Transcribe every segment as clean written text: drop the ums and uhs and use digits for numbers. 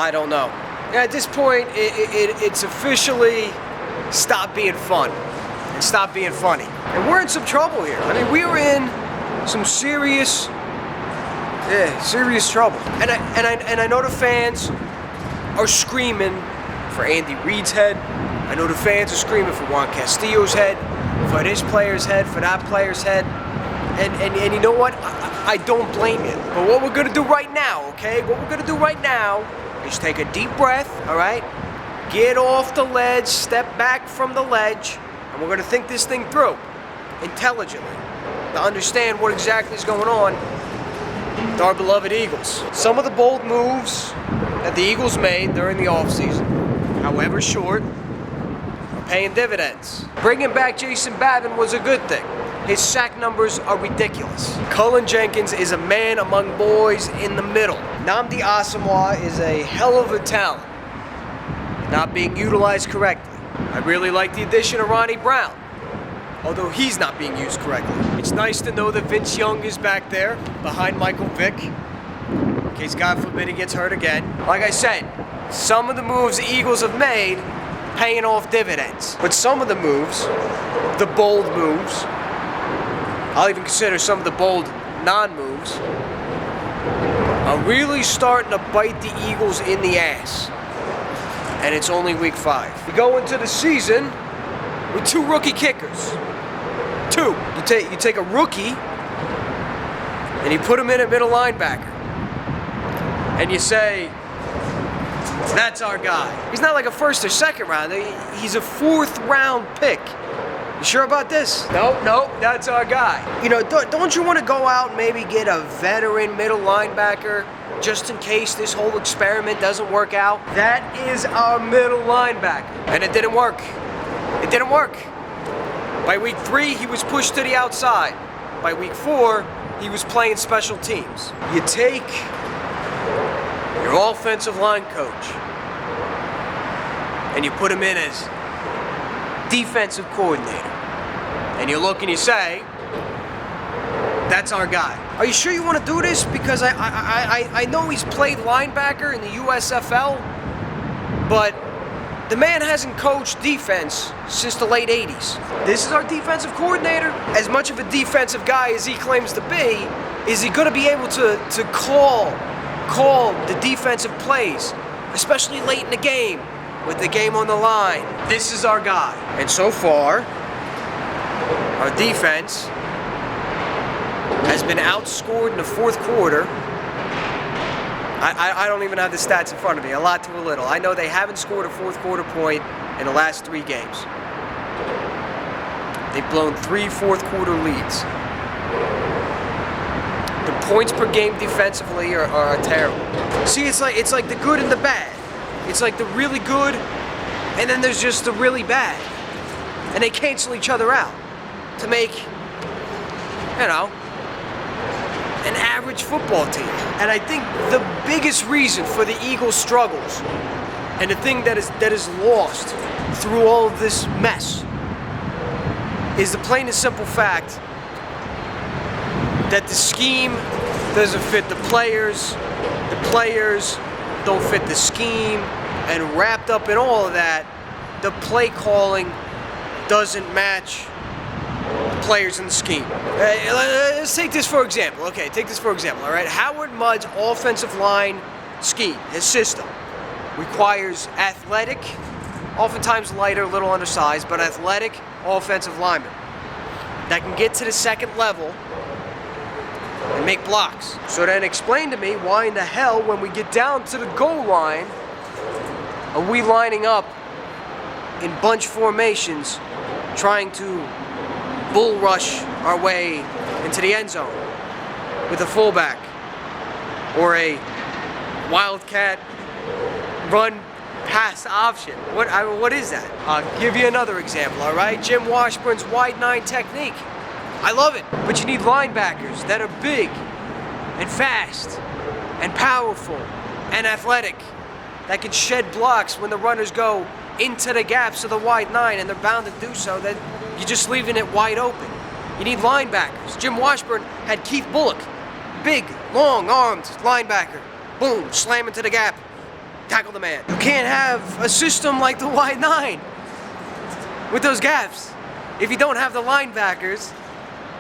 I don't know. At this point, it's officially stopped being fun and stopped being funny. And we're in some trouble here. I mean, we are in some serious trouble. And I know the fans are screaming for Andy Reid's head. I know the fans are screaming for Juan Castillo's head, for this player's head, for that player's head. And you know what? I don't blame you. But what we're gonna do right now, okay? What we're gonna do right now is take a deep breath, all right? Get off the ledge, step back from the ledge, and we're gonna think this thing through intelligently to understand what exactly is going on with our beloved Eagles. Some of the bold moves that the Eagles made during the offseason, however short, are paying dividends. Bringing back Jason Babin was a good thing. His sack numbers are ridiculous. Cullen Jenkins is a man among boys in the middle. Nnamdi Asomugha is a hell of a talent, not being utilized correctly. I really like the addition of Ronnie Brown, although he's not being used correctly. It's nice to know that Vince Young is back there behind Michael Vick, in case God forbid he gets hurt again. Like I said, some of the moves the Eagles have made paying off dividends. But some of the moves, the bold moves, I'll even consider some of the bold non-moves, are really starting to bite the Eagles in the ass. And it's only week 5. We go into the season with 2 rookie kickers. 2. You take a rookie and you put him in at middle linebacker. And you say, that's our guy. He's not like a first or second round. He's a 4th round pick. You sure about this? Nope, that's our guy. You know, don't you want to go out and maybe get a veteran middle linebacker just in case this whole experiment doesn't work out? That is our middle linebacker. And it didn't work. It didn't work. By week 3, he was pushed to the outside. By week 4, he was playing special teams. You take your offensive line coach and you put him in as defensive coordinator. And you look and you say, that's our guy. Are you sure you want to do this? Because I know he's played linebacker in the USFL, but the man hasn't coached defense since the late 80s. This is our defensive coordinator. As much of a defensive guy as he claims to be, is he going to be able to call the defensive plays, especially late in the game, with the game on the line? This is our guy. And so far, our defense has been outscored in the 4th quarter. I don't even have the stats in front of me, a lot to a little. I know they haven't scored a 4th quarter point in the last 3 games. They've blown 3 4th quarter leads. The points per game defensively are terrible. See, it's like the good and the bad. It's like the really good, and then there's just the really bad. And they cancel each other out to make, you know, an average football team. And I think the biggest reason for the Eagles' struggles, and the thing that is lost through all of this mess, is the plain and simple fact that the scheme doesn't fit the players don't fit the scheme, and wrapped up in all of that, the play calling doesn't match the players in the scheme. Let's take this for example. Okay, take this for example, all right? Howard Mudd's offensive line scheme, his system, requires athletic, oftentimes lighter, a little undersized, but athletic offensive linemen that can get to the second level and make blocks. So then explain to me why in the hell, when we get down to the goal line, are we lining up in bunch formations trying to bull rush our way into the end zone with a fullback or a wildcat run pass option? What is that? I'll give you another example, all right? Jim Washburn's wide 9 technique. I love it, but you need linebackers that are big and fast and powerful and athletic that can shed blocks when the runners go into the gaps of the wide 9, and they're bound to do so, then you're just leaving it wide open. You need linebackers. Jim Washburn had Keith Bullock, big, long-armed linebacker. Boom, slam into the gap. tackle the man. You can't have a system like the wide 9 with those gaps if you don't have the linebackers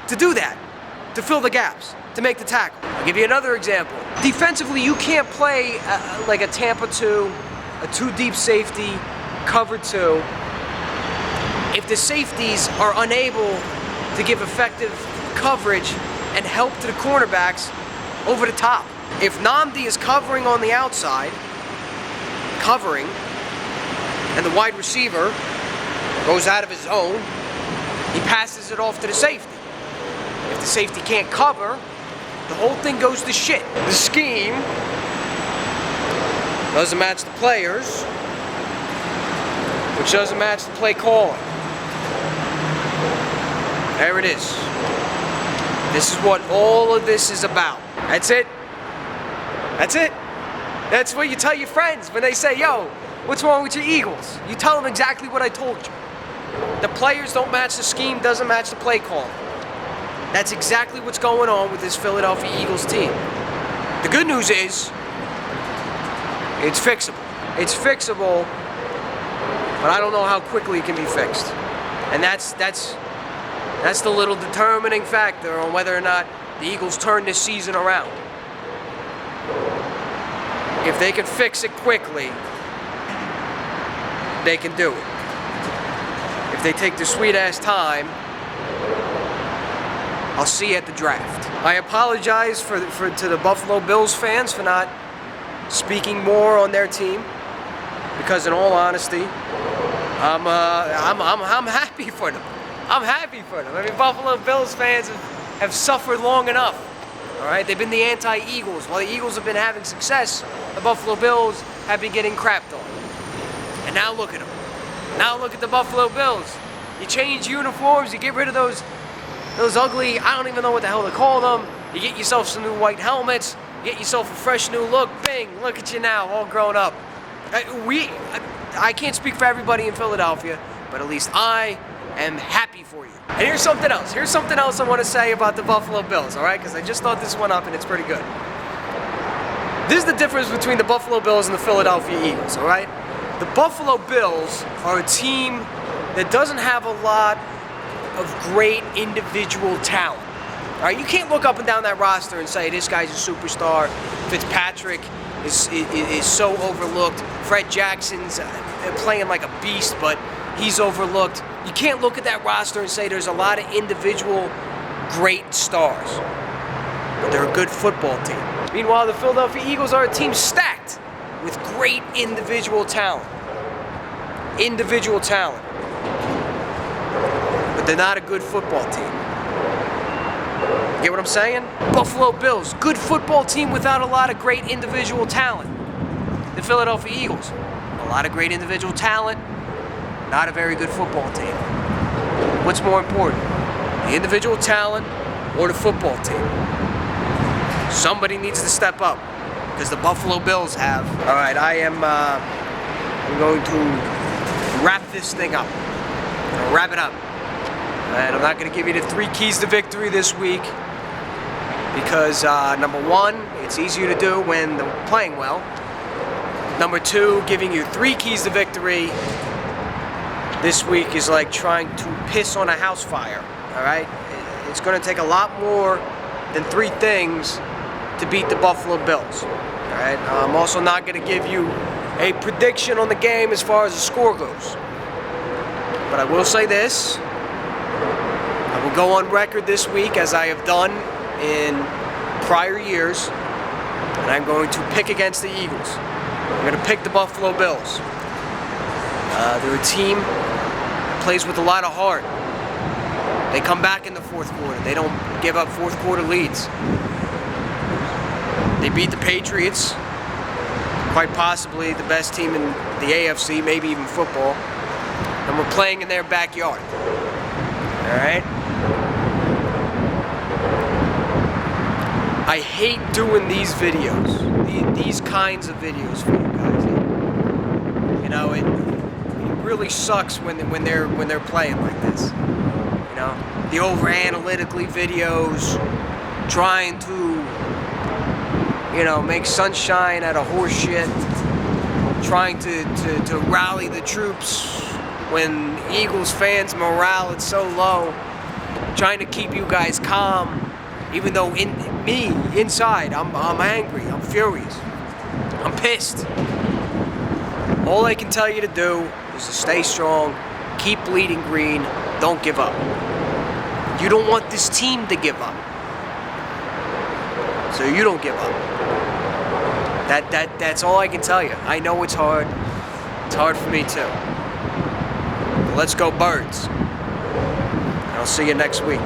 to do that, to fill the gaps, to make the tackle. I'll give you another example. Defensively, you can't play like a Tampa 2, a 2-deep safety, cover 2, if the safeties are unable to give effective coverage and help to the cornerbacks over the top. If Nnamdi is covering on the outside, and the wide receiver goes out of his zone, he passes it off to the safety. If the safety can't cover, the whole thing goes to shit. The scheme doesn't match the players, which doesn't match the play calling. There it is. This is what all of this is about. That's it. That's it. That's what you tell your friends when they say, yo, what's wrong with your Eagles? You tell them exactly what I told you. The players don't match the scheme, doesn't match the play call. That's exactly what's going on with this Philadelphia Eagles team. The good news is, it's fixable. It's fixable, but I don't know how quickly it can be fixed. And that's the little determining factor on whether or not the Eagles turn this season around. If they can fix it quickly, they can do it. If they take the sweet-ass time, I'll see you at the draft. I apologize to the Buffalo Bills fans for not speaking more on their team, because in all honesty, I'm happy for them. I'm happy for them. I mean, Buffalo Bills fans have suffered long enough. All right, they've been the anti-Eagles. While the Eagles have been having success, the Buffalo Bills have been getting crapped on. And now look at them. Now look at the Buffalo Bills. You change uniforms, you get rid of those ugly, I don't even know what the hell to call them. You get yourself some new white helmets, you get yourself a fresh new look. Bing, look at you now, all grown up. I can't speak for everybody in Philadelphia, but at least I am happy for you. And here's something else. Here's something else I want to say about the Buffalo Bills, all right? Because I just thought this one up and it's pretty good. This is the difference between the Buffalo Bills and the Philadelphia Eagles, all right? The Buffalo Bills are a team that doesn't have a lot of great individual talent. All right, you can't look up and down that roster and say this guy's a superstar. Fitzpatrick is so overlooked. Fred Jackson's playing like a beast, but he's overlooked. You can't look at that roster and say there's a lot of individual great stars, but they're a good football team. Meanwhile, the Philadelphia Eagles are a team stacked with great individual talent. Individual talent. But they're not a good football team. Get what I'm saying? Buffalo Bills, good football team without a lot of great individual talent. The Philadelphia Eagles, a lot of great individual talent, not a very good football team. What's more important, the individual talent or the football team? Somebody needs to step up, because the Buffalo Bills have. All right, I'm going to wrap this thing up. I'm going to wrap it up. And I'm not going to give you the 3 keys to victory this week, because number 1, it's easier to do when they're playing well. Number 2, giving you 3 keys to victory this week is like trying to piss on a house fire, all right? It's going to take a lot more than 3 things to beat the Buffalo Bills, all right? I'm also not going to give you a prediction on the game as far as the score goes. But I will say this. I will go on record this week, as I have done in prior years, and I'm going to pick against the Eagles. I'm going to pick the Buffalo Bills. They're a team that plays with a lot of heart. They come back in the 4th quarter. They don't give up 4th quarter leads. They beat the Patriots, quite possibly the best team in the AFC, maybe even football. And we're playing in their backyard. All right? I hate doing these videos, these kinds of videos for you guys. You know, it really sucks when they're playing like this. You know, the over-analytically videos, trying to, you know, make sunshine out of horse shit. trying to rally the troops when Eagles fans' morale is so low, trying to keep you guys calm, even though inside, I'm angry, I'm furious, I'm pissed. All I can tell you to do is to stay strong, keep bleeding green, don't give up. You don't want this team to give up, so you don't give up. That's all I can tell you. I know it's hard. It's hard for me too. But let's go Birds. And I'll see you next week.